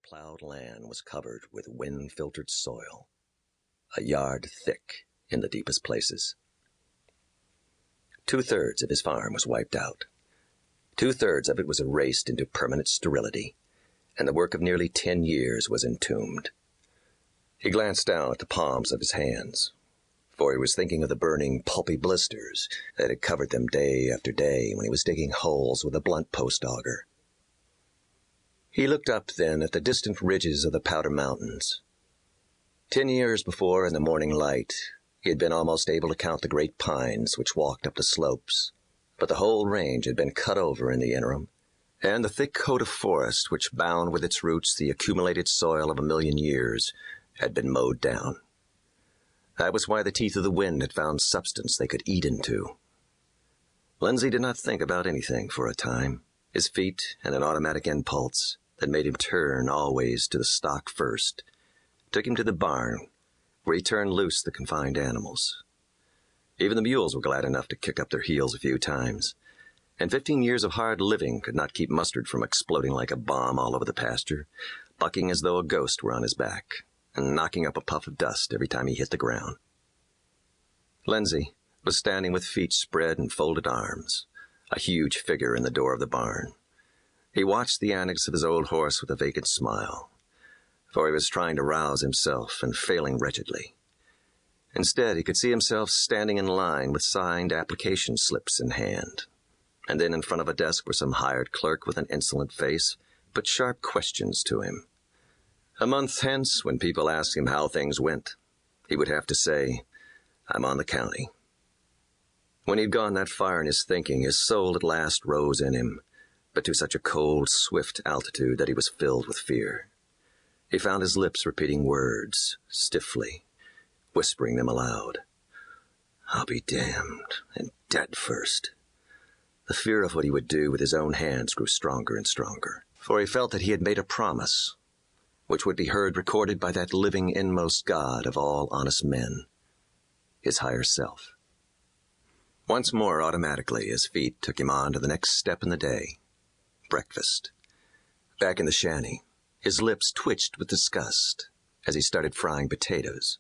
plowed land was covered with wind-filtered soil, a yard thick in the deepest places. 2/3 of his farm was wiped out. 2/3 of it was erased into permanent sterility, and the work of nearly 10 years was entombed. He glanced down at the palms of his hands, for he was thinking of the burning, pulpy blisters that had covered them day after day when he was digging holes with a blunt post auger. He looked up then at the distant ridges of the Powder Mountains. 10 years before, in the morning light, he had been almost able to count the great pines which walked up the slopes, but the whole range had been cut over in the interim, and the thick coat of forest which bound with its roots the accumulated soil of 1,000,000 years had been mowed down. That was why the teeth of the wind had found substance they could eat into. Lindsay did not think about anything for a time. His feet and an automatic impulse that made him turn always to the stock first took him to the barn, where he turned loose the confined animals. Even the mules were glad enough to kick up their heels a few times, and 15 years of hard living could not keep Mustard from exploding like a bomb all over the pasture, bucking as though a ghost were on his back, and knocking up a puff of dust every time he hit the ground. Lindsay was standing with feet spread and folded arms, a huge figure in the door of the barn. He watched the antics of his old horse with a vacant smile, for he was trying to rouse himself and failing wretchedly. Instead, he could see himself standing in line with signed application slips in hand, and then in front of a desk where some hired clerk with an insolent face put sharp questions to him. A month hence, when people asked him how things went, he would have to say, "I'm on the county." When he'd gone that far in his thinking, his soul at last rose in him, but to such a cold, swift altitude that he was filled with fear. He found his lips repeating words, stiffly, whispering them aloud. "I'll be damned, and dead first." The fear of what he would do with his own hands grew stronger and stronger, for he felt that he had made a promise, which would be heard recorded by that living inmost God of all honest men, his higher self. Once more, automatically, his feet took him on to the next step in the day, breakfast. Back in the shanty, his lips twitched with disgust as he started frying potatoes.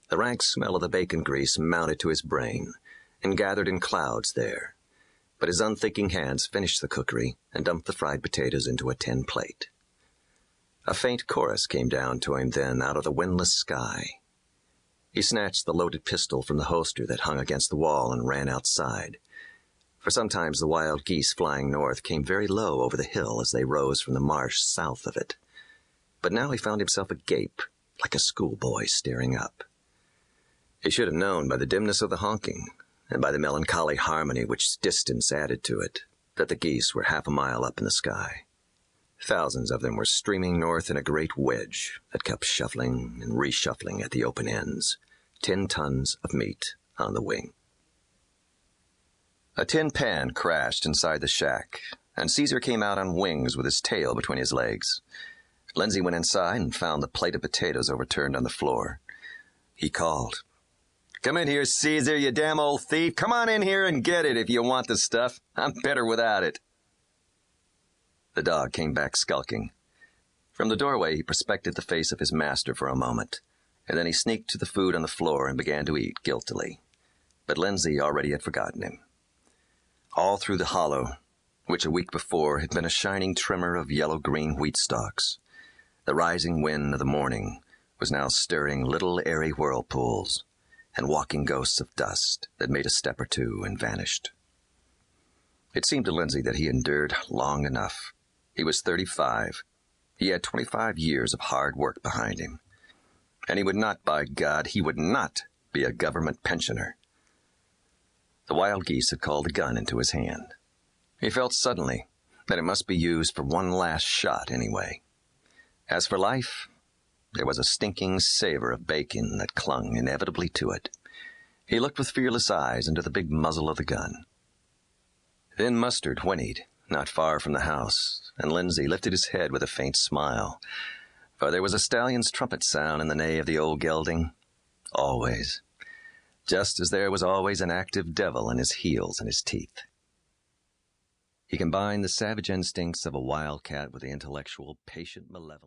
The rank smell of the bacon grease mounted to his brain and gathered in clouds there, but his unthinking hands finished the cookery and dumped the fried potatoes into a tin plate. A faint chorus came down to him then out of the windless sky. He snatched the loaded pistol from the holster that hung against the wall and ran outside, for sometimes the wild geese flying north came very low over the hill as they rose from the marsh south of it. But now he found himself agape, like a schoolboy staring up. He should have known by the dimness of the honking, and by the melancholy harmony which distance added to it, that the geese were 1/2 mile up in the sky. Thousands of them were streaming north in a great wedge that kept shuffling and reshuffling at the open ends, 10 tons of meat on the wing. A tin pan crashed inside the shack, and Caesar came out on wings with his tail between his legs. Lindsay went inside and found the plate of potatoes overturned on the floor. He called, "Come in here, Caesar, you damn old thief. Come on in here and get it if you want the stuff. I'm better without it." The dog came back skulking. From the doorway, he prospected the face of his master for a moment, and then he sneaked to the food on the floor and began to eat guiltily. But Lindsay already had forgotten him. All through the hollow, which a week before had been a shining trimmer of yellow-green wheat stalks, the rising wind of the morning was now stirring little airy whirlpools and walking ghosts of dust that made a step or two and vanished. It seemed to Lindsay that he endured long enough. He was 35. He had 25 years of hard work behind him. And he would not, by God, he would not be a government pensioner. The wild geese had called a gun into his hand. He felt suddenly that it must be used for one last shot anyway. As for life, there was a stinking savor of bacon that clung inevitably to it. He looked with fearless eyes into the big muzzle of the gun. Then Mustard whinnied, not far from the house, and Lindsay lifted his head with a faint smile, for there was a stallion's trumpet sound in the neigh of the old gelding, always, just as there was always an active devil in his heels and his teeth. He combined the savage instincts of a wildcat with the intellectual, patient malevolence